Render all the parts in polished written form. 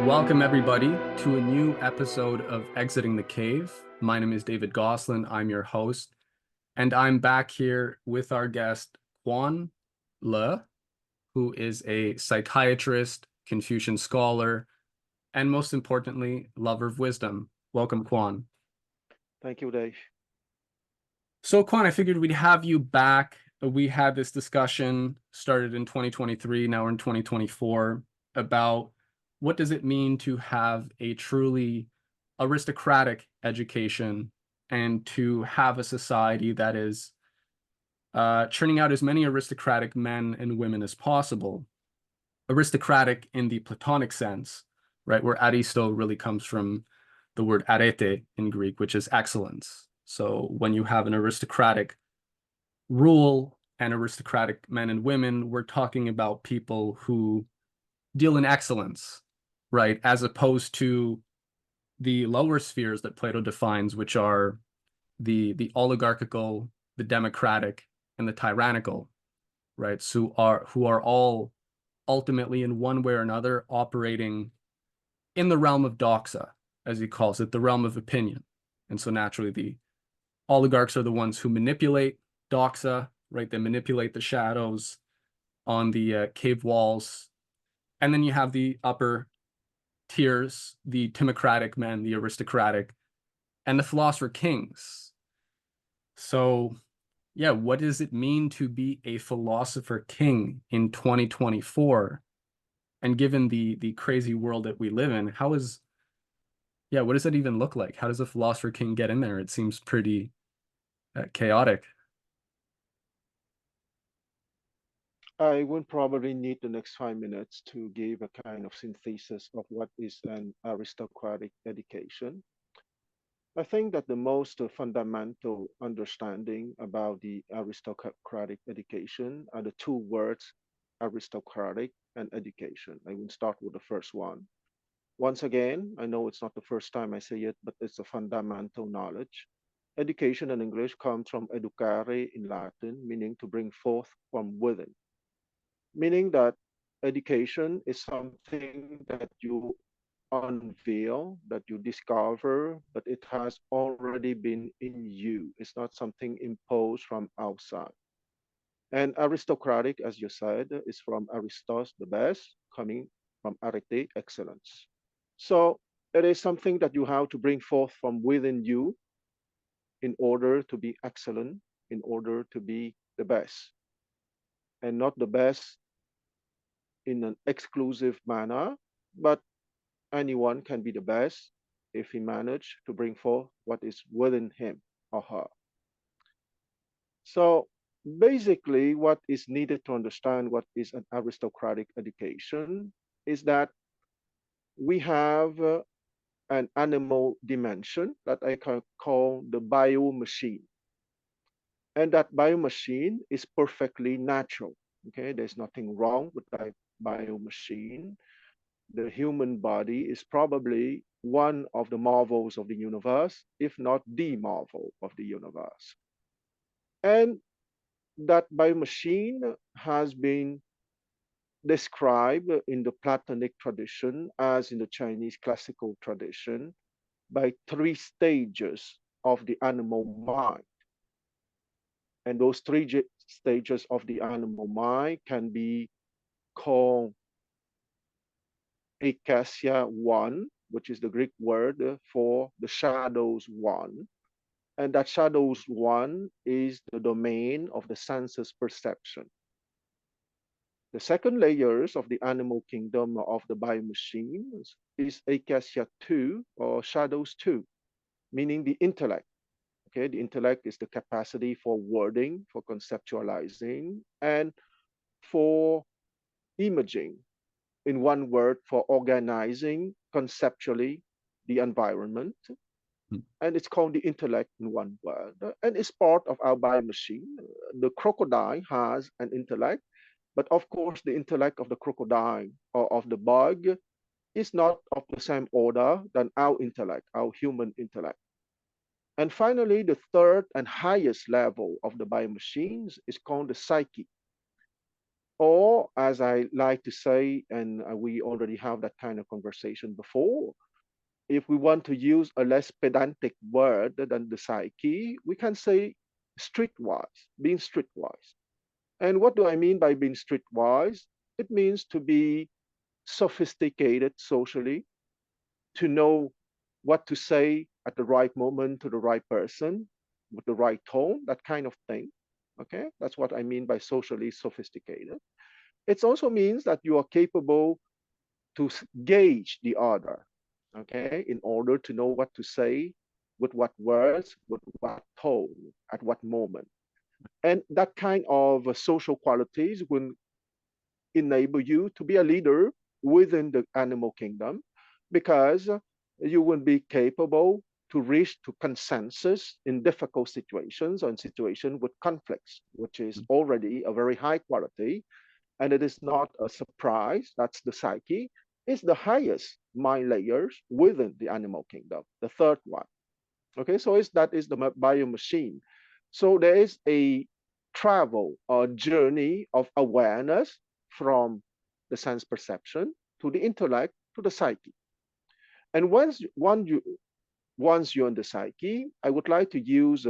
Welcome, everybody, to a new episode of Exiting the Cave. My name is David Gosselin. I'm your host, and I'm back here with our guest, Quan, who is a psychiatrist, Confucian scholar, and most importantly, lover of wisdom. Welcome, Quan. Thank you, Dave. So, Quan, I figured we'd have you back. We had this discussion started in 2023, now we're in 2024, about what does it mean to have a truly aristocratic education and to have a society that is churning out as many aristocratic men and women as possible. Aristocratic in the Platonic sense, right? Where aristo really comes from the word arete in Greek, which is excellence. So when you have an aristocratic rule and aristocratic men and women, we're talking about people who deal in excellence, right? As opposed to the lower spheres that Plato defines, which are the oligarchical, the democratic, and the tyrannical, right? So who are all ultimately in one way or another operating in the realm of doxa, as he calls it, the realm of opinion. And so naturally the oligarchs are the ones who manipulate doxa, right? They manipulate the shadows on the cave walls. And then you have the upper tiers, the timocratic men, the aristocratic, and the philosopher kings. So, yeah, what does it mean to be a philosopher king in 2024? And given the crazy world that we live in, what does that even look like? How does a philosopher king get in there? It seems pretty chaotic. I will probably need the next 5 minutes to give a kind of synthesis of what is an aristocratic education. I think that the most fundamental understanding about the aristocratic education are the two words aristocratic and education. I will start with the first one. Once again, I know it's not the first time I say it, but it's a fundamental knowledge. Education in English comes from educare in Latin, meaning to bring forth from within, meaning that education is something that you unveil, that you discover, but it has already been in you. It's not something imposed from outside. And aristocratic, as you said, is from Aristos, the best, coming from arete, excellence. So it is something that you have to bring forth from within you in order to be excellent, in order to be the best, and not the best in an exclusive manner, but anyone can be the best if he managed to bring forth what is within him or her. So basically, what is needed to understand what is an aristocratic education is that we have an animal dimension that I can call the bio machine. And that bio machine is perfectly natural. Okay, there's nothing wrong with that bio machine. The human body is probably one of the marvels of the universe, if not the marvel of the universe. And that biomachine has been described in the Platonic tradition, as in the Chinese classical tradition, by three stages of the animal mind. And those three stages of the animal mind can be called Acacia 1, which is the Greek word for the shadows 1. And that shadows 1 is the domain of the senses perception. The second layers of the animal kingdom of the biomachines is Acacia 2 or shadows 2, meaning the intellect. Okay, the intellect is the capacity for wording, for conceptualizing, and for imaging. In one word, for organizing conceptually the environment. And it's called the intellect in one word. And it's part of our biomachine. The crocodile has an intellect, but of course, the intellect of the crocodile or of the bug is not of the same order than our intellect, our human intellect. And finally, the third and highest level of the biomachines is called the psyche. Or, as I like to say, and we already have that kind of conversation before, if we want to use a less pedantic word than the psyche, we can say streetwise, being streetwise. And what do I mean by being streetwise? It means to be sophisticated socially, to know what to say at the right moment to the right person with the right tone, that kind of thing. Okay, that's what I mean by socially sophisticated. It also means that you are capable to gauge the other, okay, in order to know what to say, with what words, with what tone, at what moment. And that kind of social qualities will enable you to be a leader within the animal kingdom, because you will be capable to reach to consensus in difficult situations or in situations with conflicts, which is already a very high quality. And it is not a surprise. That's the psyche. It's the highest mind layers within the animal kingdom, the third one. Okay, so that is the bio machine. So there is a travel or journey of awareness from the sense perception to the intellect to the psyche. And once you're in the psyche, I would like to use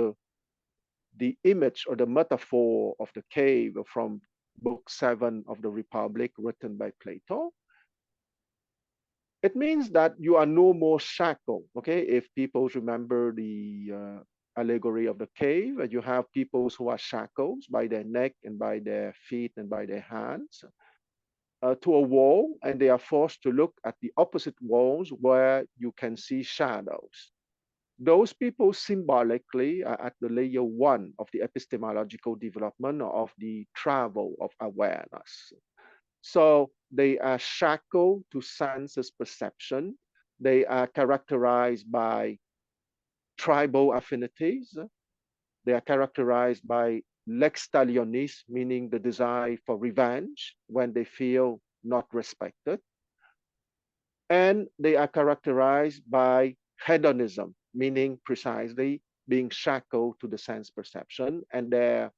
the image or the metaphor of the cave from Book 7 of the Republic, written by Plato. It means that you are no more shackled. Okay, if people remember the allegory of the cave, you have people who are shackled by their neck and by their feet and by their hands to a wall, and they are forced to look at the opposite walls where you can see shadows. Those people symbolically are at the layer one of the epistemological development of the travel of awareness. So they are shackled to senses perception. They are characterized by tribal affinities. They are characterized by lex talionis, meaning the desire for revenge when they feel not respected. And they are characterized by hedonism, meaning precisely being shackled to the sense perception, and their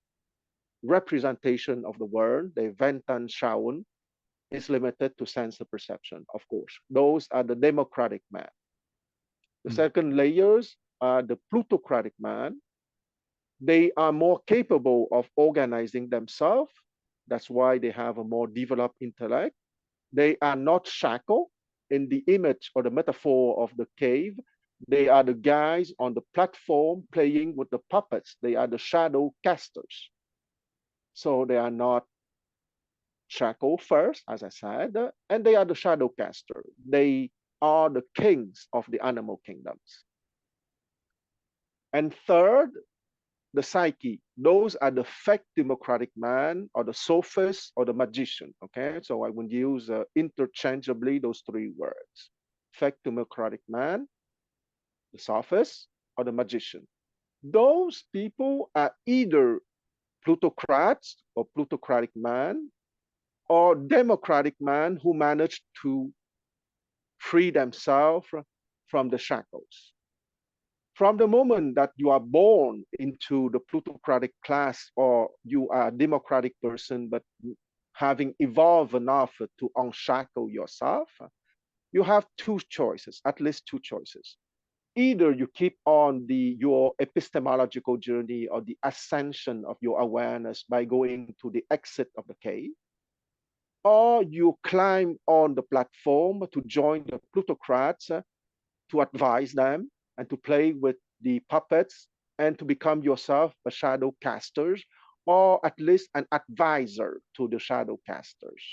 representation of the world, the Ventan Shaun, is limited to sense perception, of course. Those are the democratic man. The second layers are the plutocratic man. They are more capable of organizing themselves. That's why they have a more developed intellect. They are not shackled. In the image or the metaphor of the cave, they are the guys on the platform playing with the puppets. They are the shadow casters. So they are not shackled first, as I said, and they are the shadow caster. They are the kings of the animal kingdoms. And third, the psyche. Those are the fact democratic man or the sophist or the magician. Okay, so I would use interchangeably those three words: fact democratic man, the sophist, or the magician. Those people are either plutocrats or plutocratic man, or democratic man who managed to free themselves from the shackles. From the moment that you are born into the plutocratic class, or you are a democratic person, but having evolved enough to unshackle yourself, you have two choices, at least two choices. Either you keep on your epistemological journey or the ascension of your awareness by going to the exit of the cave, or you climb on the platform to join the plutocrats, to advise them and to play with the puppets and to become yourself a shadow caster, or at least an advisor to the shadow casters.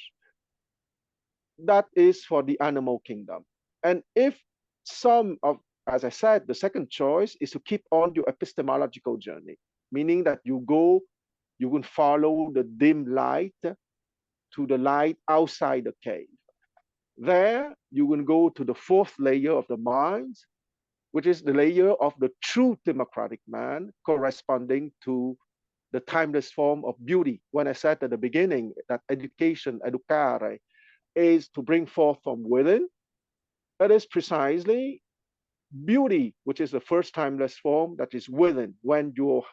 That is for the animal kingdom. And if some of, as I said, the second choice is to keep on your epistemological journey, meaning that you will follow the dim light to the light outside the cave. There, you will go to the fourth layer of the mind, which is the layer of the true democratic man, corresponding to the timeless form of beauty. When I said at the beginning that education, educare, is to bring forth from within, that is precisely beauty, which is the first timeless form that is within when your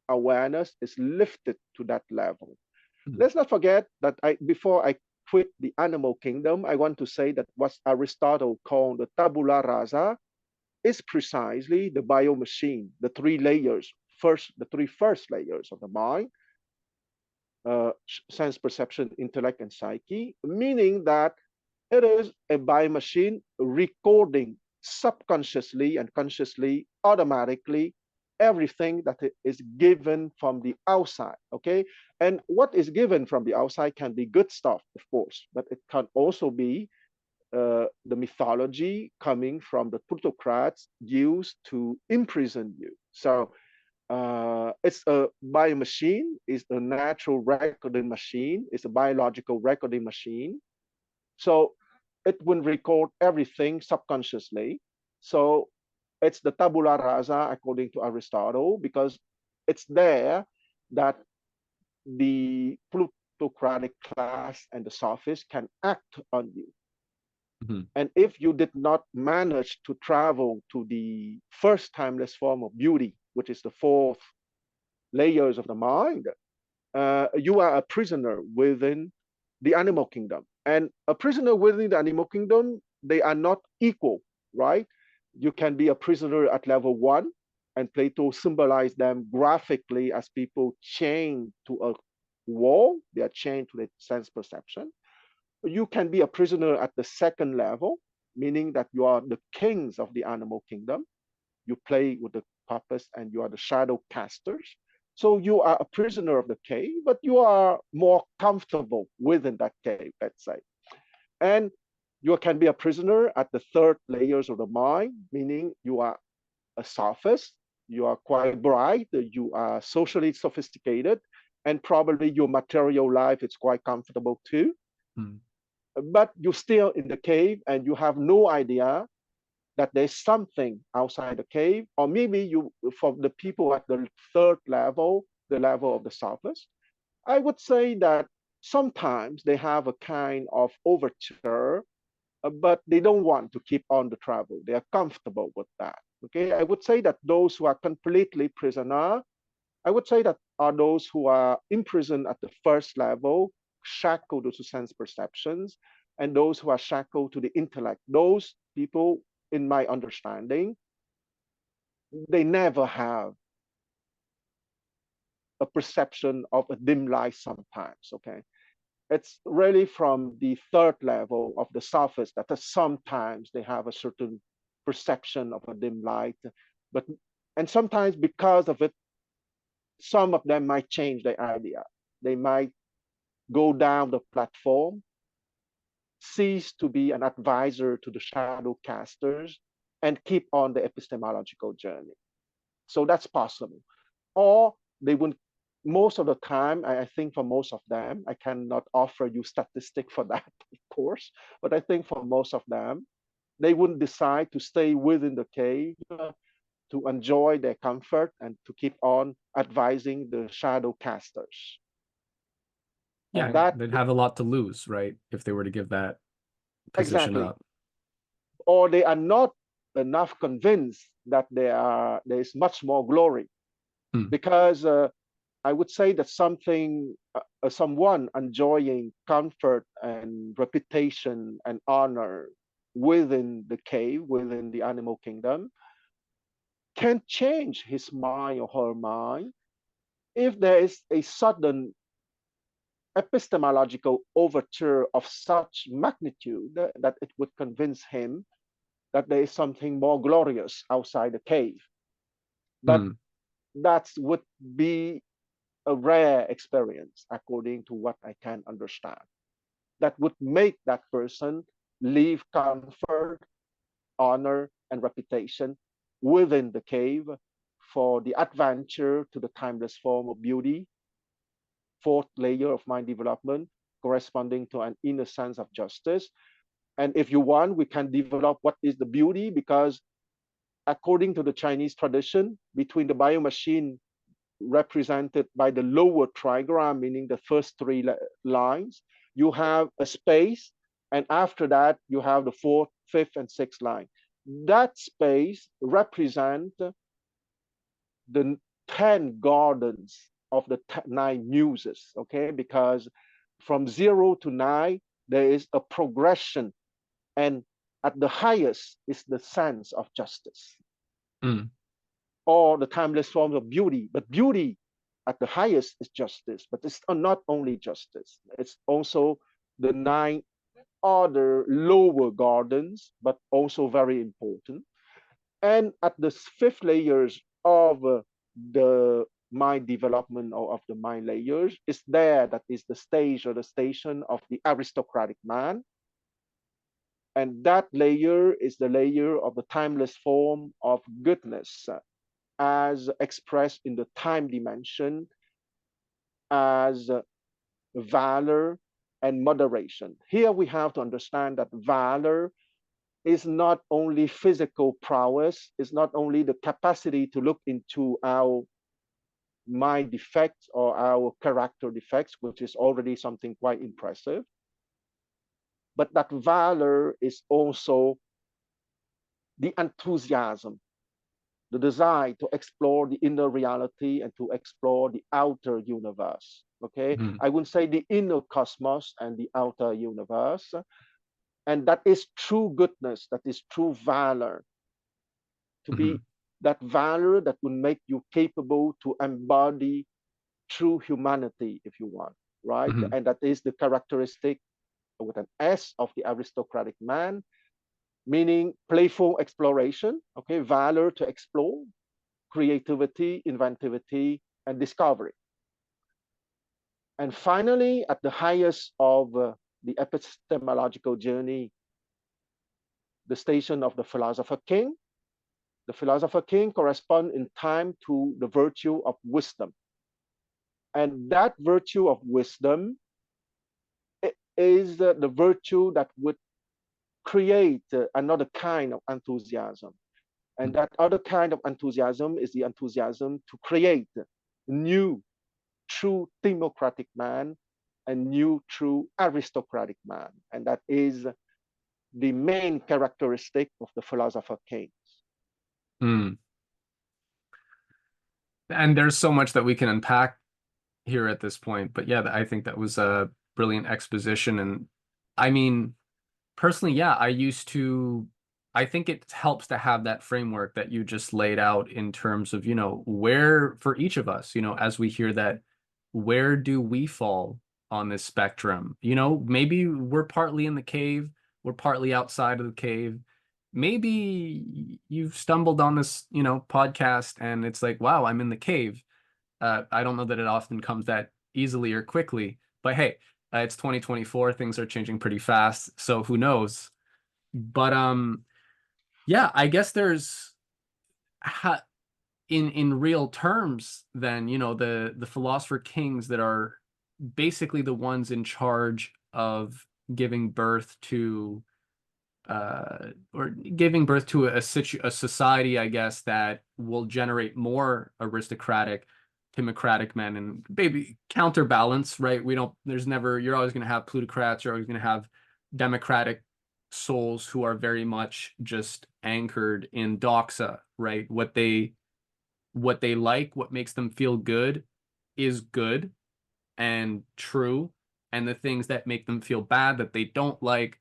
awareness is lifted to that level. Mhm. Let's not forget that before I quit the animal kingdom, I want to say that what Aristotle called the tabula rasa is precisely the bio machine, the three layers. First, the three first layers of the mind, sense, perception, intellect, and psyche, meaning that it is a bio machine recording subconsciously and consciously, automatically, everything that is given from the outside. Okay. And what is given from the outside can be good stuff, of course, but it can also be the mythology coming from the plutocrats used to imprison you. So it's a bio machine, it's a natural recording machine, it's a biological recording machine. So it will record everything subconsciously. So it's the tabula rasa according to Aristotle, because it's there that the plutocratic class and the sophists can act on you. Mhm. And if you did not manage to travel to the first timeless form of beauty, which is the fourth layers of the mind, you are a prisoner within the animal kingdom. And a prisoner within the animal kingdom, they are not equal, right? You can be a prisoner at level one, and Plato symbolized them graphically as people chained to a wall, they are chained to the sense perception. You can be a prisoner at the second level, meaning that you are the kings of the animal kingdom. You play with the puppets and you are the shadow casters. So you are a prisoner of the cave, but you are more comfortable within that cave, let's say. And you can be a prisoner at the third layers of the mind, meaning you are a sophist, you are quite bright, you are socially sophisticated, and probably your material life is quite comfortable too. Mhm. But you're still in the cave and you have no idea that there's something outside the cave, or maybe you, for the people at the third level, the level of the sophist, I would say that sometimes they have a kind of overture, but they don't want to keep on the travel. They are comfortable with that. Okay, I would say that those who are completely prisoner, I would say that are those who are imprisoned at the first level, shackled to sense perceptions, and those who are shackled to the intellect. Those people, in my understanding, they never have a perception of a dim light sometimes. Okay. It's really from the third level of the surface that sometimes they have a certain perception of a dim light, but and sometimes because of it, some of them might change their idea. They might go down the platform, cease to be an advisor to the shadow casters, and keep on the epistemological journey. So that's possible. Or they would, most of the time, I think for most of them, I cannot offer you statistic for that, of course, but I think for most of them, they wouldn't decide to stay within the cave to enjoy their comfort and to keep on advising the shadow casters. And Yeah, that, they'd have a lot to lose, right? If they were to give that position exactly. up. Or they are not enough convinced that there is much more glory, Hmm. because I would say that someone enjoying comfort and reputation and honor within the cave, within the animal kingdom, can change his mind or her mind if there is a sudden epistemological overture of such magnitude that it would convince him that there is something more glorious outside the cave. But Hmm. that would be a rare experience, according to what I can understand. That would make that person leave comfort, honor, and reputation within the cave for the adventure to the timeless form of beauty, fourth layer of mind development, corresponding to an inner sense of justice. And if you want, we can develop what is the beauty, because according to the Chinese tradition, between the bio machine represented by the lower trigram, meaning the first three lines, you have a space, and after that, you have the fourth, fifth, and sixth line. That space represents the 10 gardens of the nine muses, okay? Because from 0 to 9, there is a progression, and at the highest is the sense of justice, Mm. or the timeless forms of beauty. But beauty at the highest is justice, but it's not only justice, it's also the 9 other lower gardens, but also very important. And at the fifth layers of the mind development, or of the mind layers, is there that is the stage or the station of the aristocratic man. And that layer is the layer of the timeless form of goodness, as expressed in the time dimension as valor and moderation. Here we have to understand that valor is not only physical prowess, is not only the capacity to look into our mind defects or our character defects, which is already something quite impressive, but that valor is also the enthusiasm, the desire to explore the inner reality and to explore the outer universe. Okay, Mm. I would say the inner cosmos and the outer universe. And that is true goodness, that is true valor, to Mm-hmm. be that valor that will make you capable to embody true humanity, if you want, right? Mm-hmm. And that is the characteristic with an S of the aristocratic man, meaning playful exploration, okay, valor to explore, creativity, inventivity, and discovery. And finally, at the highest of the epistemological journey, the station of the philosopher king. The philosopher king corresponds in time to the virtue of wisdom. And that virtue of wisdom is the virtue that would create another kind of enthusiasm. And that other kind of enthusiasm is the enthusiasm to create new, true democratic man and new, true aristocratic man. And that is the main characteristic of the philosopher kings. Mm. And there's so much that we can unpack here at this point. But yeah, I think that was a brilliant exposition. And I mean, personally, yeah, I think it helps to have that framework that you just laid out in terms of, where for each of us, as we hear that, where do we fall on this spectrum? Maybe we're partly in the cave, we're partly outside of the cave. Maybe you've stumbled on this, podcast and it's like, wow, I'm in the cave. I don't know that it often comes that easily or quickly, but hey, it's 2024, things are changing pretty fast, so who knows? But yeah, I guess there's in real terms, then, the philosopher kings that are basically the ones in charge of giving birth to or giving birth to a society, I guess, that will generate more aristocratic, democratic men and maybe counterbalance, right? You're always going to have plutocrats, you're always going to have democratic souls who are very much just anchored in doxa, right? What they like, what makes them feel good is good and true, and the things that make them feel bad that they don't like,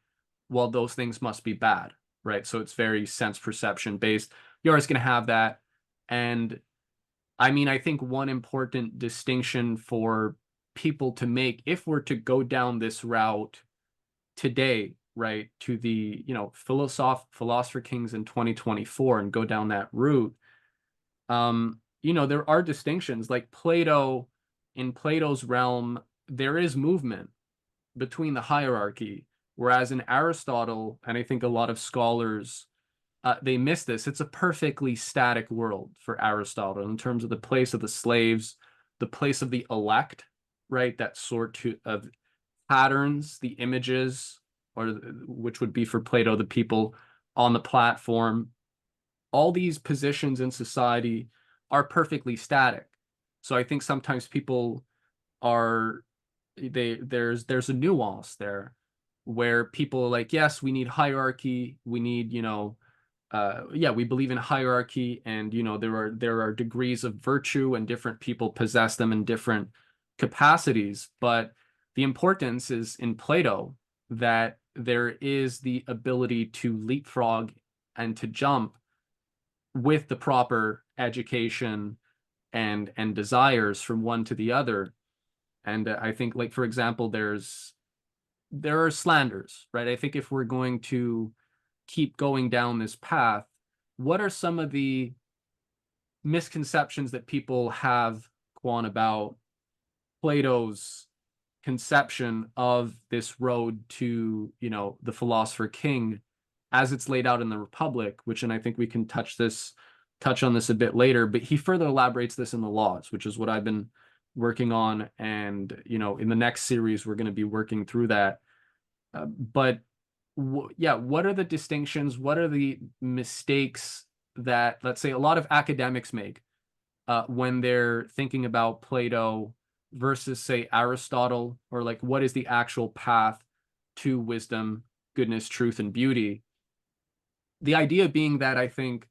well, those things must be bad, right? So it's very sense perception based. You're always going to have that. And I mean, I think one important distinction for people to make, if we're to go down this route today, right, to the, philosopher kings in 2024 and go down that route, there are distinctions like Plato. In Plato's realm, there is movement between the hierarchy, whereas in Aristotle, and I think a lot of scholars, they miss this. It's a perfectly static world for Aristotle in terms of the place of the slaves, the place of the elect, right? That of patterns, the images, or which would be for Plato, the people on the platform. All these positions in society are perfectly static. So I think sometimes people are there's a nuance there where people are like, yes, we need hierarchy, we need, yeah, we believe in hierarchy, and there are degrees of virtue, and different people possess them in different capacities. But the importance is in Plato that there is the ability to leapfrog and to jump with the proper education and desires from one to the other. And I think, like, for example, there are slanders, right? I think if we're going to keep going down this path, what are some of the misconceptions that people have, Quan, about Plato's conception of this road to, the philosopher king as it's laid out in the Republic, which, and I think we can touch on this a bit later, but he further elaborates this in the laws, which is what I've been working on. And, in the next series, we're going to be working through that. But yeah, what are the distinctions? What are the mistakes that, let's say, a lot of academics make when they're thinking about Plato versus, say, Aristotle, or like what is the actual path to wisdom, goodness, truth, and beauty? The idea being that I think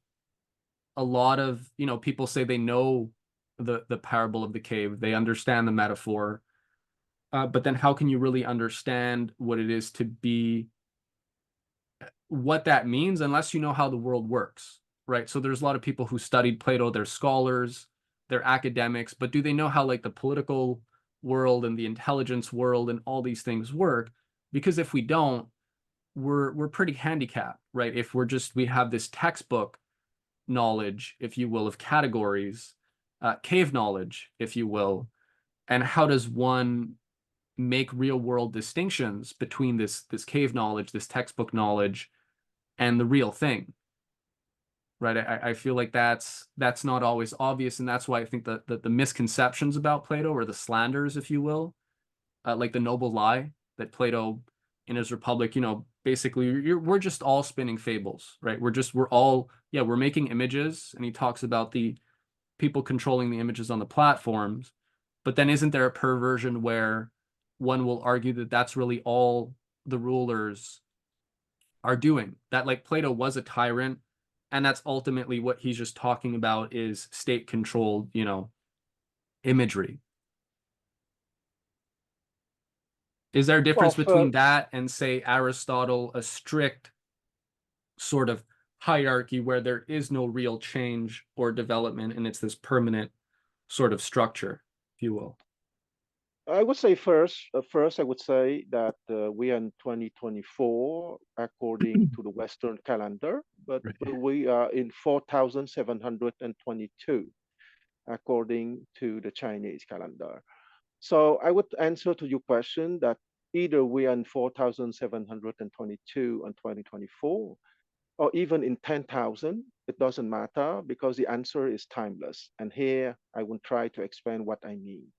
a lot of, people say they know the parable of the cave, they understand the metaphor, but then how can you really understand what it is to be, what that means, unless you know how the world works, right? So there's a lot of people who studied Plato, they're scholars, they're academics, but do they know how, like, the political world and the intelligence world and all these things work? Because if we don't, we're pretty handicapped, right? If we have this textbook knowledge, if you will, of categories, cave knowledge, if you will, and how does one make real world distinctions between this cave knowledge, this textbook knowledge, and the real thing, right? I feel like that's not always obvious, and that's why I think that the misconceptions about Plato, or the slanders, if you will, like the noble lie that Plato in his Republic, basically we're just all spinning fables, right? We're making images, and he talks about the people controlling the images on the platforms. But then isn't there a perversion where one will argue that that's really all the rulers are doing? That, like, Plato was a tyrant, and that's ultimately what he's just talking about, is state controlled, imagery. Is there a Well, difference between that and, say, Aristotle, a strict sort of hierarchy where there is no real change or development, and it's this permanent sort of structure, if you will? I would say first I would say that we are in 2024 according to the Western calendar, but Right. we are in 4722 according to the Chinese calendar. So I would answer to your question that either we are in 4722 and 2024, or even in 10,000, it doesn't matter because the answer is timeless. And here I will try to explain what I mean.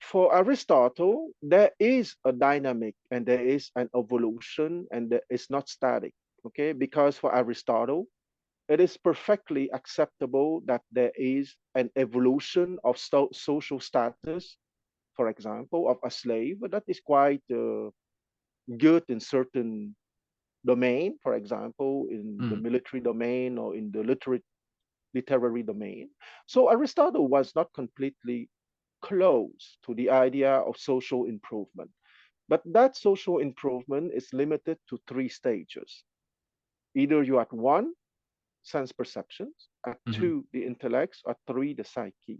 For Aristotle, there is a dynamic and there is an evolution, and it's not static, okay? Because for Aristotle, it is perfectly acceptable that there is an evolution of social status, for example, of a slave, but that is quite good in certain domain, for example, in the Mm, military domain or in the literary domain. So Aristotle was not completely close to the idea of social improvement. But that social improvement is limited to three stages. Either you at one, sense perceptions, at mhm, two, the intellects, at three, the psyche.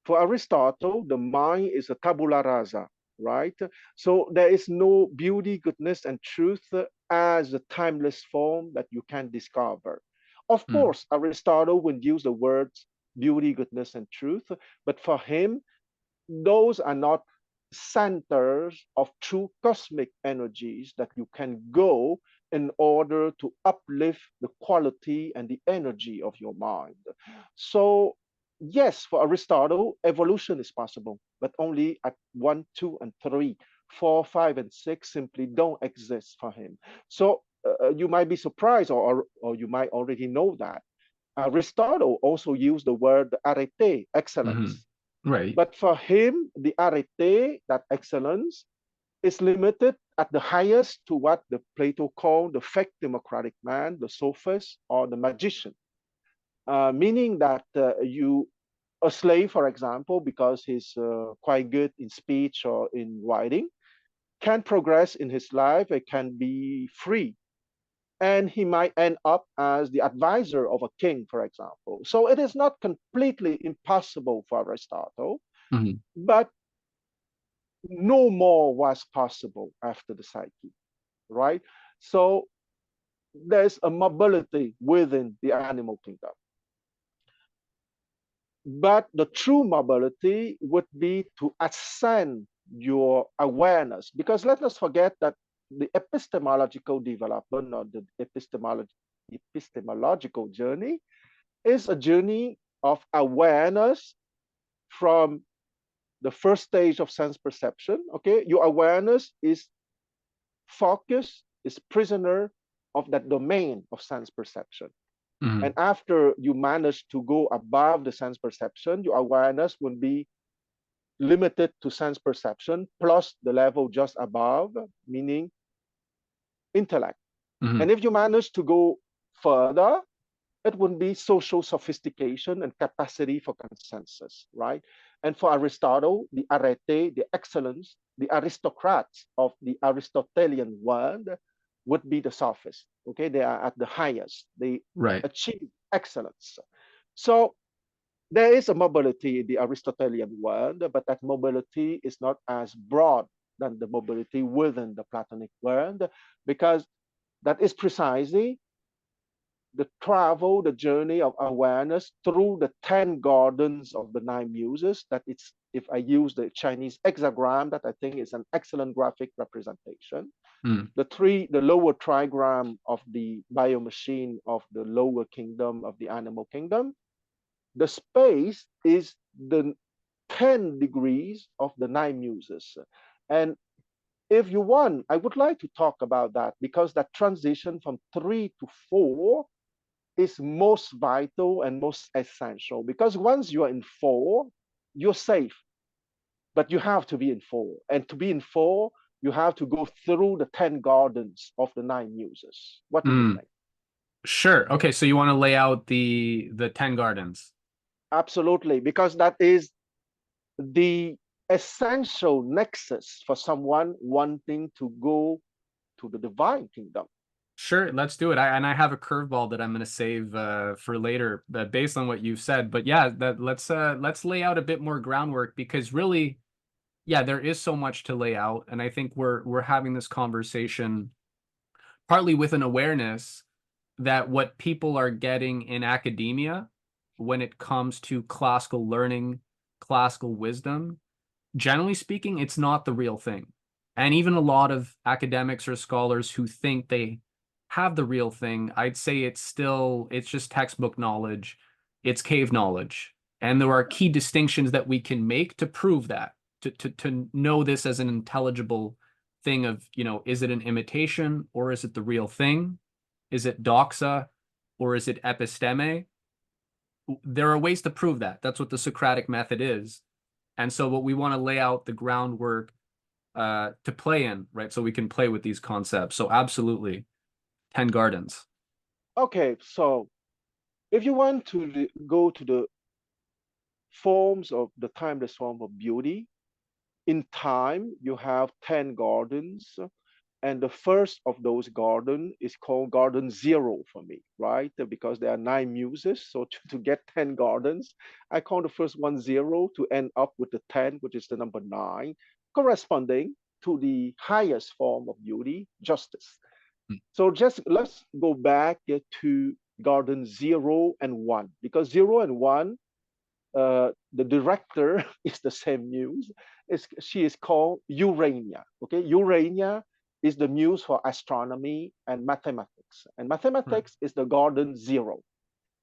For Aristotle, the mind is a tabula rasa, right? So there is no beauty, goodness, and truth as a timeless form that you can discover. Of mm, course, Aristotle would use the words beauty, goodness, and truth, but for him, those are not centers of true cosmic energies that you can go in order to uplift the quality and the energy of your mind. So, yes, for Aristotle, evolution is possible, but only at one, two, and three. Four, five, and six simply don't exist for him. So, you might be surprised, or you might already know that. Aristotle also used the word arete, mhm. excellence. Right. But for him, the arete, that excellence, is limited at the highest to what the Plato called the fake democratic man, the sophist, or the magician, meaning that a slave, for example, because he's quite good in speech or in writing, can progress in his life, it can be free. And he might end up as the advisor of a king, for example. So it is not completely impossible for Aristotle, Mhm. but no more was possible after the psyche, right? So there's a mobility within the animal kingdom. But the true mobility would be to ascend your awareness, because let us forget that the epistemological development or the epistemological journey is a journey of awareness from the first stage of sense perception. Okay, your awareness is focused, is prisoner of that domain of sense perception. Mhm. And after you manage to go above the sense perception, your awareness will be limited to sense perception plus the level just above, meaning intellect. Mhm. And if you manage to go further, it would be social sophistication and capacity for consensus, right? And for Aristotle, the arete, the excellence, the aristocrats of the Aristotelian world would be the sophists. Okay, they are at the highest. They Right. achieve excellence. So there is a mobility in the Aristotelian world, but that mobility is not as broad than the mobility within the Platonic world, because that is precisely the travel, the journey of awareness through the 10 gardens of the nine muses. That it's, if I use the Chinese hexagram, that I think is an excellent graphic representation. Mm. The lower trigram of the biomachine of the lower kingdom of the animal kingdom. The space is the 10 degrees of the nine muses. And if you want, I would like to talk about that, because that transition from 3 to 4 is most vital and most essential, because once you are in 4, you're safe, but you have to be in 4. And to be in 4, you have to go through the 10 gardens of the nine muses. What do you Mm. think? Sure. Okay, so you want to lay out the 10 gardens. Absolutely, because that is the essential nexus for someone wanting to go to the divine kingdom. Sure, let's do it. I have a curveball that I'm going to save for later, based on what you've said. But yeah, that let's lay out a bit more groundwork, because really, yeah, there is so much to lay out, and I think we're having this conversation partly with an awareness that what people are getting in academia when it comes to classical learning, classical wisdom, generally speaking, it's not the real thing. And even a lot of academics or scholars who think they have the real thing, I'd say it's just textbook knowledge, it's cave knowledge. And there are key distinctions that we can make to prove that, to know this as an intelligible thing of, is it an imitation or is it the real thing? Is it doxa or is it episteme? There are ways to prove that. That's what the Socratic method is. And so what we want to lay out the groundwork to play in, right? So we can play with these concepts. So absolutely, 10 gardens. Okay, so if you want to go to the forms of the timeless form of beauty, in time you have 10 gardens, and the first of those gardens is called garden zero for me, right? Because there are nine muses, so to get 10 gardens, I call the first one zero to end up with the 10, which is the number 9, corresponding to the highest form of beauty, justice. So just let's go back to garden 0 and 1, because 0 and 1, the director is the same muse. She is called Urania. Okay, Urania is the muse for astronomy and mathematics, and Right. mathematics is the garden 0.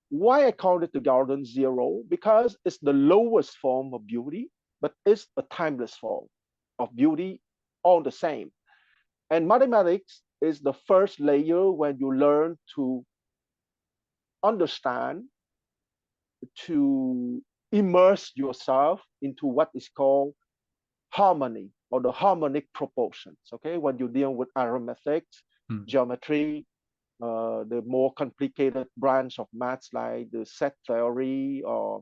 Why I call it the garden 0? Because it's the lowest form of beauty, but it's a timeless form of beauty all the same. And mathematics is the first layer when you learn to understand, to immerse yourself into what is called harmony. or the harmonic proportions. Okay, when you deal with arithmetics, geometry, the more complicated branch of maths like the set theory or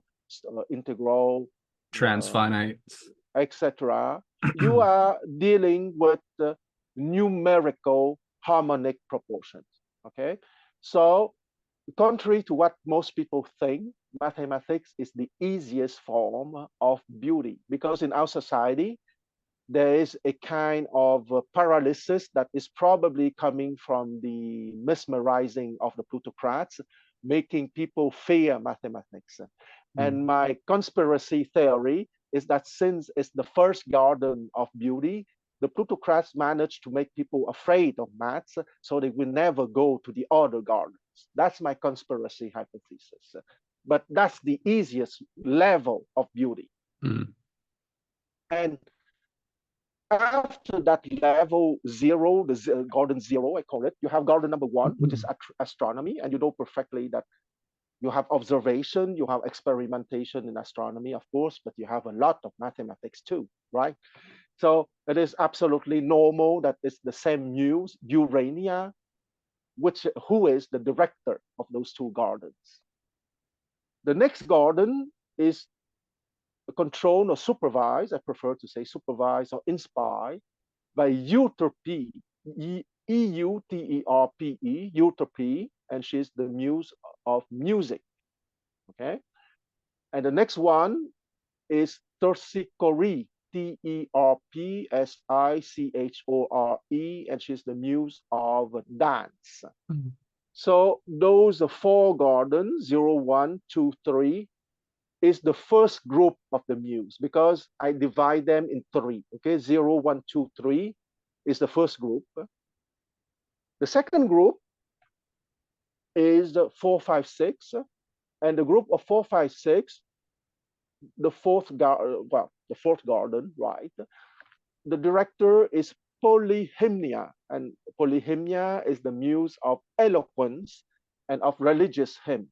integral, Transfinite. etc., you are dealing with numerical harmonic proportions. Okay, so contrary to what most people think, mathematics is the easiest form of beauty because in our society, there is a kind of paralysis that is probably coming from the mesmerizing of the plutocrats, making people fear mathematics. And my conspiracy theory is that since it's the first garden of beauty, the plutocrats managed to make people afraid of maths, so they will never go to the other gardens. That's my conspiracy hypothesis. But that's the easiest level of beauty. And after that level zero, the garden zero, I call it, you have garden number one, which is astronomy. And you know perfectly that you have observation, you have experimentation in astronomy, of course, but you have a lot of mathematics too, right? So it is absolutely normal that it's the same muse, Urania, who is the director of those two gardens. The next garden is controlled or supervised, I prefer to say supervised or inspired by Euterpe, Euterpe, Euterpe, and she's the muse of music. Okay, and the next one is Terpsichore, Terpsichore, and she's the muse of dance. So those four gardens, 0, 1, 2, 3, is the first group of the muse because I divide them in three. Okay, 0, 1, 2, 3 is the first group. The second group is 4, 5, 6, and the group of 4, 5, 6, the fourth garden, right? The director is Polyhymnia, and Polyhymnia is the muse of eloquence and of religious hymn.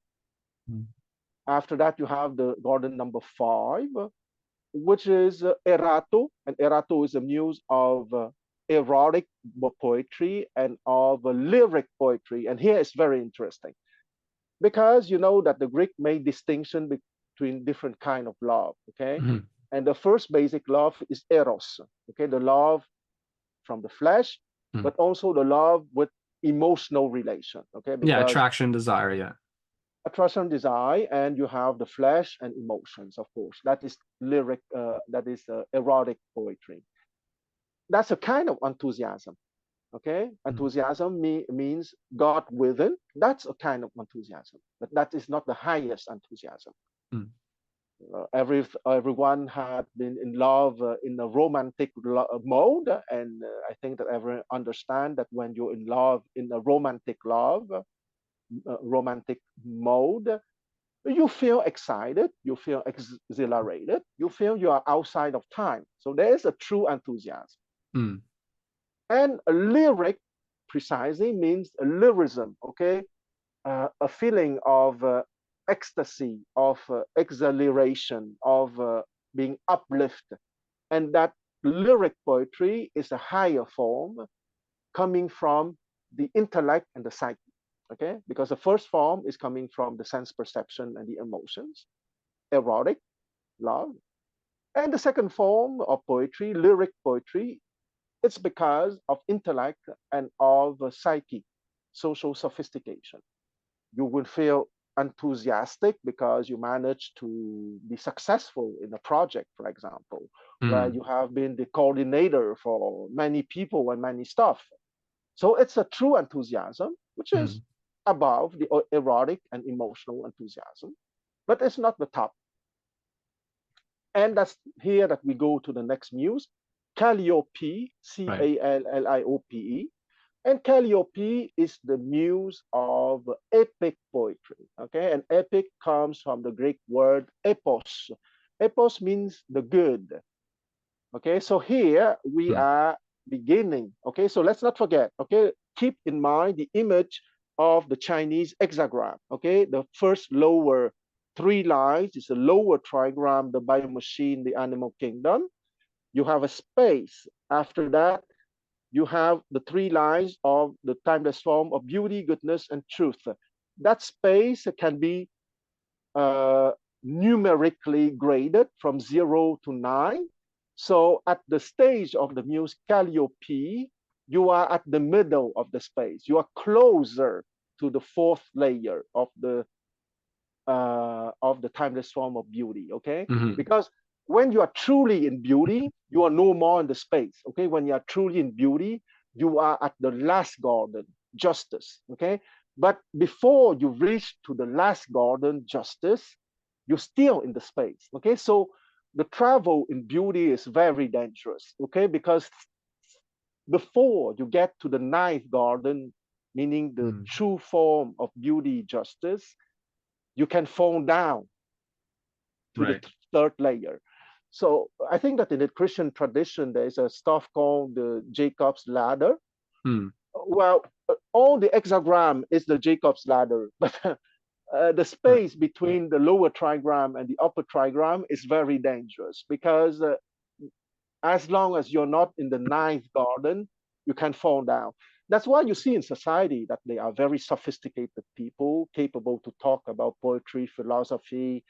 After that, you have the garden number 5, which is Erato, and Erato is a muse of erotic poetry and of lyric poetry. And here it's very interesting because you know that the Greek made distinction between different kind of love, okay? And the first basic love is eros, okay, the love from the flesh, but also the love with emotional relation, okay? Because, attraction, desire, attraction, desire, and you have the flesh and emotions, of course. That is lyric, that is erotic poetry. That's a kind of enthusiasm, okay? Enthusiasm means God within. That's a kind of enthusiasm, but that is not the highest enthusiasm. Everyone had been in love in a romantic mode, and I think that everyone understand that when you're in love in a romantic mode, you feel excited, you feel exhilarated, you feel you are outside of time. So there is a true enthusiasm. And a lyric precisely means a lyrism, okay? A feeling of ecstasy, of exhilaration, of being uplifted. And that lyric poetry is a higher form coming from the intellect and the psyche, okay? Because the first form is coming from the sense perception and the emotions, erotic, love. And the second form of poetry, lyric poetry, it's because of intellect and of psyche, social sophistication. You will feel enthusiastic because you managed to be successful in a project, for example, where you have been the coordinator for many people and many stuff. So it's a true enthusiasm, which is above the erotic and emotional enthusiasm, but it's not the top. And that's here that we go to the next muse, Calliope, Calliope. And Calliope is the muse of epic poetry, okay? And epic comes from the Greek word epos. Epos means the good, okay? So here we are beginning, okay? So let's not forget, okay? Keep in mind the image of the Chinese hexagram, okay? The first lower 3 lines is a lower trigram, the biomachine, the animal kingdom. You have a space. After that, you have the three lines of the timeless form of beauty, goodness, and truth. That space can be uh, numerically graded from 0 to 9. So at the stage of the muse Calliope, you are at the middle of the space. You are closer to the fourth layer of the timeless form of beauty. Okay, Hmm. because when you are truly in beauty, you are no more in the space. Okay, when you are truly in beauty, you are at the last garden, justice. Okay, but before you reach to the last garden, justice, you're still in the space. Okay, so the travel in beauty is very dangerous. Okay, because before you get to the ninth garden, meaning the Mm. true form of beauty, justice, you can fall down to the Right. third layer. So I think that in the Christian tradition, there's a stuff called the Jacob's ladder. Mm. Well, all the hexagram is the Jacob's ladder, but the Right. space between the lower trigram and the upper trigram is very dangerous because as long as you're not in the ninth garden, you can fall down. That's why you see in society that they are very sophisticated people, capable to talk about poetry, philosophy,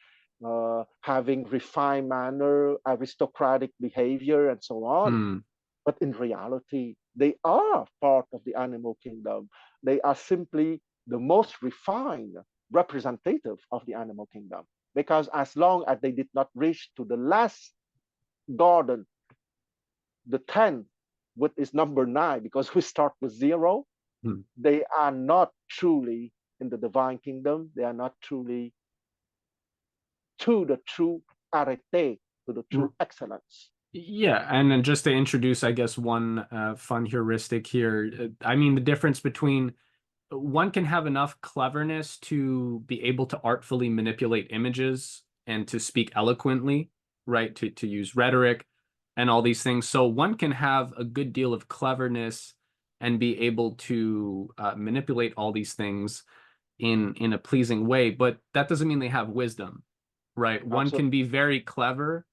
having refined manner, aristocratic behavior, and so on. Mm. But in reality, they are part of the animal kingdom. They are simply the most refined representative of the animal kingdom. Because as long as they did not reach to the last garden, the 10, which is number 9, because we start with 0, Mm. they are not truly in the divine kingdom. They are not truly to the true arete, to the true excellence. Yeah, and then just to introduce, I guess, one fun heuristic here. I mean, the difference between one can have enough cleverness to be able to artfully manipulate images and to speak eloquently, right? To use rhetoric and all these things. So one can have a good deal of cleverness and be able to manipulate all these things in a pleasing way, but that doesn't mean they have wisdom, right? One Absolutely. can be very clever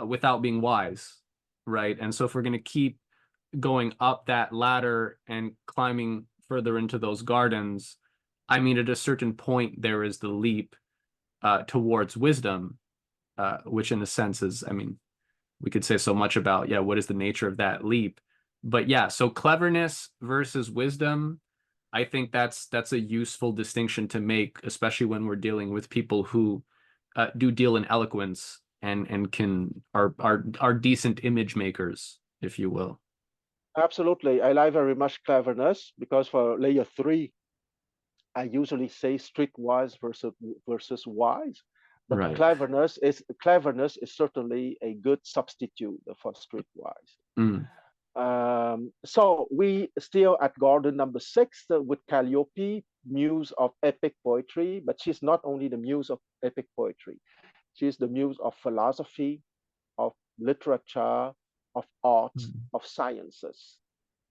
without being wise, right? And so if we're going to keep going up that ladder and climbing further into those gardens, I mean, at a certain point, there is the leap towards wisdom, which in a sense is, I mean, we could say so much about, yeah, what is the nature of that leap? But yeah, so cleverness versus wisdom, I think that's a useful distinction to make, especially when we're dealing with people who do deal in eloquence and can are decent image makers, if you will. Absolutely. I like very much cleverness because for layer 3, I usually say streetwise versus wise. But Right. cleverness is certainly a good substitute for streetwise. Mm. So we still at garden number 6 with Calliope, muse of epic poetry, but she's not only the muse of epic poetry. She's the muse of philosophy, of literature, of arts, Mm. of sciences.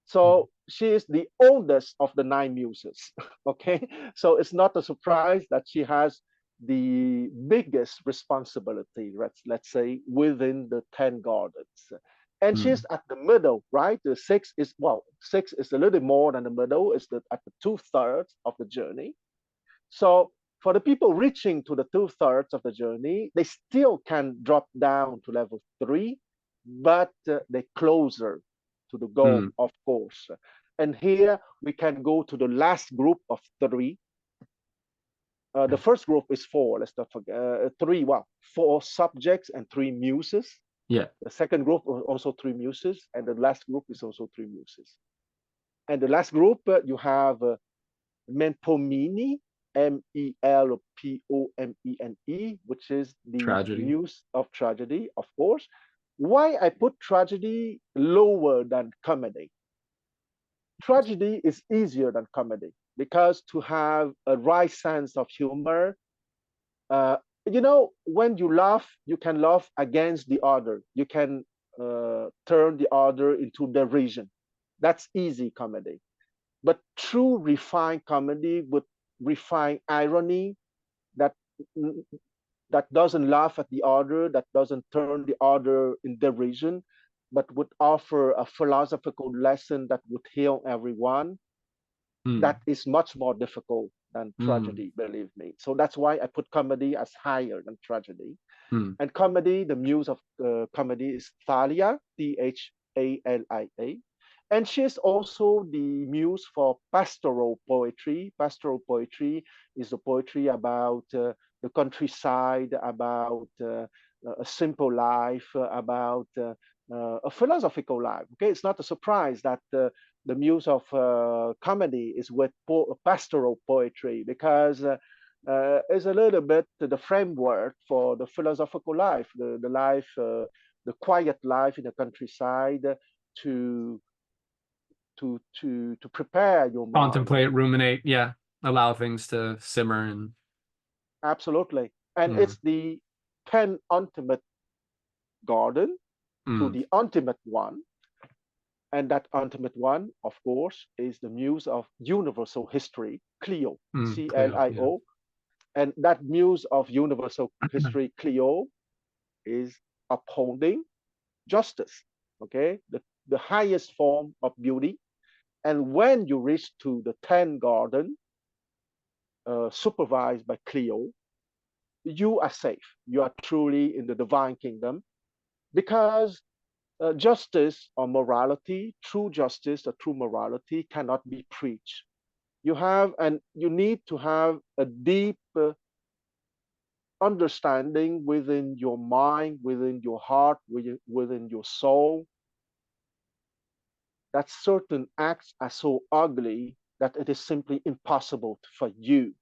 So she is the oldest of the 9 muses. Okay, so it's not a surprise that she has the biggest responsibility, let's say, within the 10 gardens. And she's Mm. at the middle, right? The 6 is a little more than the middle, it's at the 2/3 of the journey. So for the people reaching to the 2/3 of the journey, they still can drop down to level 3, but they're closer to the goal, Mm. of course. And here we can go to the last group of 3. The Okay. first group is 4, let's not forget, 3, well, 4 subjects and 3 muses. Yeah. The second group also 3 muses, and the last group is also 3 muses. And the last group, you have Melpomene, Melpomene, which is the Tragedy. muse of tragedy, of course. Why I put tragedy lower than comedy? Tragedy is easier than comedy because to have a right sense of humor, uh, when you laugh, you can laugh against the other. You can turn the other into derision. That's easy comedy. But true refined comedy with refined irony that that doesn't laugh at the other, that doesn't turn the other in derision, but would offer a philosophical lesson that would heal everyone, Mm, that is much more difficult than mm, tragedy, believe me. So that's why I put comedy as higher than tragedy. mm. And comedy, the muse of comedy is Thalia, Thalia. And she's also the muse for pastoral poetry. Pastoral poetry is the poetry about the countryside, about a simple life, about a philosophical life. Okay, it's not a surprise that the muse of comedy is with pastoral poetry, because is a little bit the framework for the philosophical life, the life, the quiet life in the countryside, to to prepare your mind. Contemplate, ruminate, yeah, allow things to simmer and Absolutely, and mm, it's the penultimate garden to mm, the ultimate one, and that ultimate one, of course, is the muse of universal history, Clio, Cleo, yeah. Clio, and that muse of universal history, Clio, is upholding justice, okay, the highest form of beauty. And when you reach to the 10th garden, supervised by Cleo, you are safe. You are truly in the divine kingdom, because justice or morality, true justice or true morality cannot be preached. You have, and you need to have a deep understanding within your mind, within your heart, within your soul, that certain acts are so ugly that it is simply impossible for you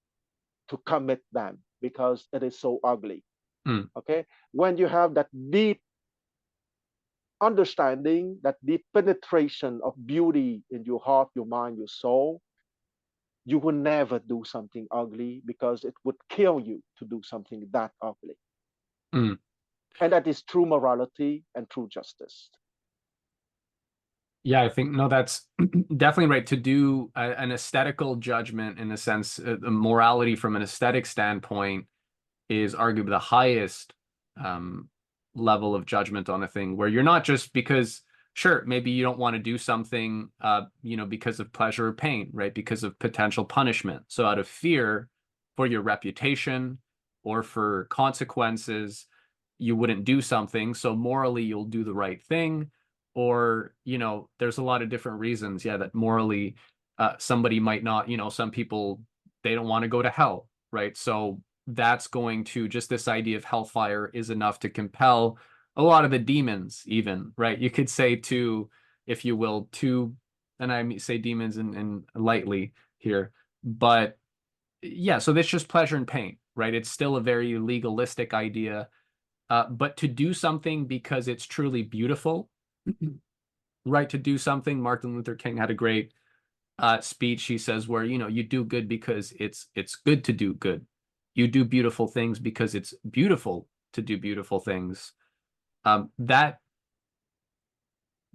to commit them because it is so ugly. Mm, Okay, when you have that deep understanding, that deep penetration of beauty in your heart, your mind, your soul, you will never do something ugly, because it would kill you to do something that ugly. mm. And that is true morality and true justice. Yeah, I think no, that's definitely right. To do an aesthetical judgment in a sense, the morality from an aesthetic standpoint is arguably the highest um, level of judgment on a thing, where you're not just because, sure, maybe you don't want to do something, because of pleasure or pain, right? Because of potential punishment. So out of fear for your reputation or for consequences, you wouldn't do something. So morally, you'll do the right thing. Or, there's a lot of different reasons, yeah, that morally somebody might not, some people, they don't want to go to hell, right? So that's going to, just this idea of hellfire is enough to compel a lot of the demons, even, right? You could say to, if you will, to, and I say demons in lightly here, but yeah, so that's just pleasure and pain, right? It's still a very legalistic idea, but to do something because it's truly beautiful, right? To do something, Martin Luther King had a great speech, he says, where you do good because it's good to do good. You do beautiful things because it's beautiful to do beautiful things. That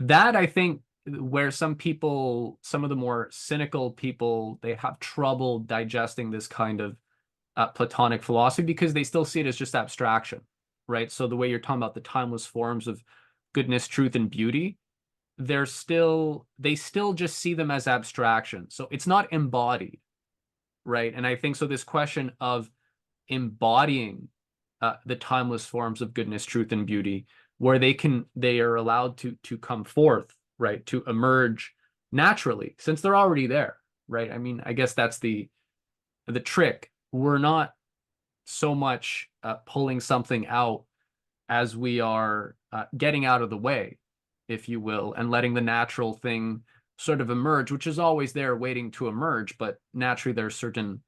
I think, where some people, some of the more cynical people, they have trouble digesting this kind of Platonic philosophy, because they still see it as just abstraction, right? So the way you're talking about the timeless forms of goodness, truth, and beauty, they still just see them as abstraction. So it's not embodied, right? And I think so this question of embodying the timeless forms of goodness, truth, and beauty, where they are allowed to come forth, right? To emerge naturally, since they're already there, right? I mean, I guess that's the trick. We're not so much pulling something out as we are getting out of the way, if you will, and letting the natural thing sort of emerge, which is always there waiting to emerge. But naturally, there's certain,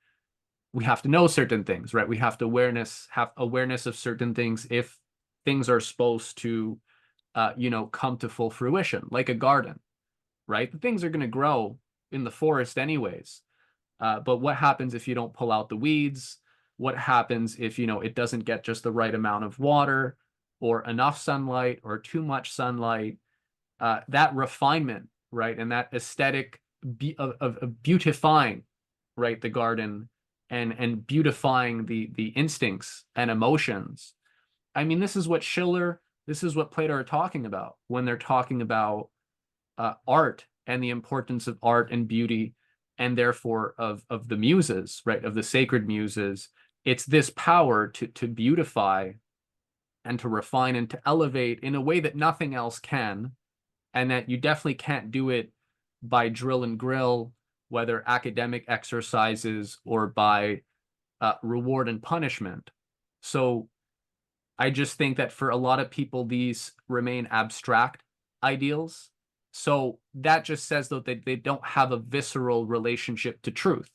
we have to know certain things, right? We have to have awareness of certain things if things are supposed to, come to full fruition, like a garden, right? The things are going to grow in the forest anyways. But what happens if you don't pull out the weeds? What happens if, it doesn't get just the right amount of water or enough sunlight or too much sunlight? That refinement, right? And that aesthetic of beautifying, right? The garden and beautifying the instincts and emotions. I mean, this is what Schiller, This is what Plato are talking about when they're talking about art and the importance of art and beauty, and therefore of the muses, right? Of the sacred muses. It's this power to beautify and to refine and to elevate in a way that nothing else can, and that you definitely can't do it by drill and grill, whether academic exercises or by reward and punishment. So I just think that for a lot of people, these remain abstract ideals. So that just says, though, that they don't have a visceral relationship to truth.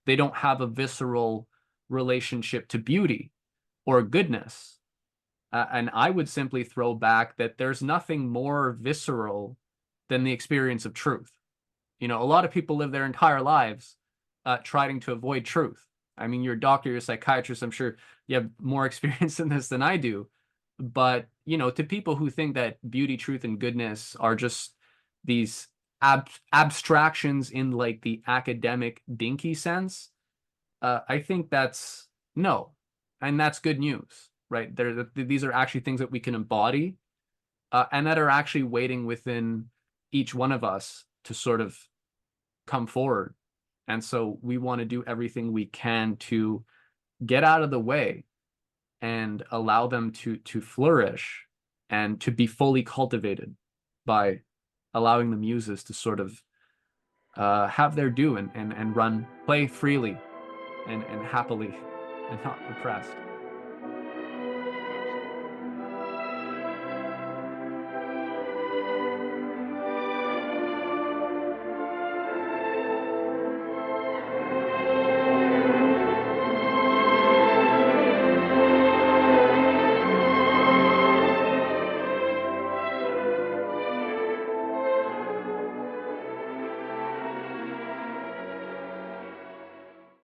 They don't have a visceral relationship to beauty or goodness. And I would simply throw back that there's nothing more visceral than the experience of truth. You know, a lot of people live their entire lives trying to avoid truth. I mean, you're a doctor, you're a psychiatrist. I'm sure you have more experience in this than I do. But, you know, to people who think that beauty, truth, and goodness are just these abstractions in like the academic dinky sense, I think that's no. And that's good news, right? These are actually things that we can embody and that are actually waiting within each one of us to sort of come forward. And so we want to do everything we can to get out of the way and allow them to flourish and to be fully cultivated by allowing the muses to sort of have their due and play freely and happily and not oppressed.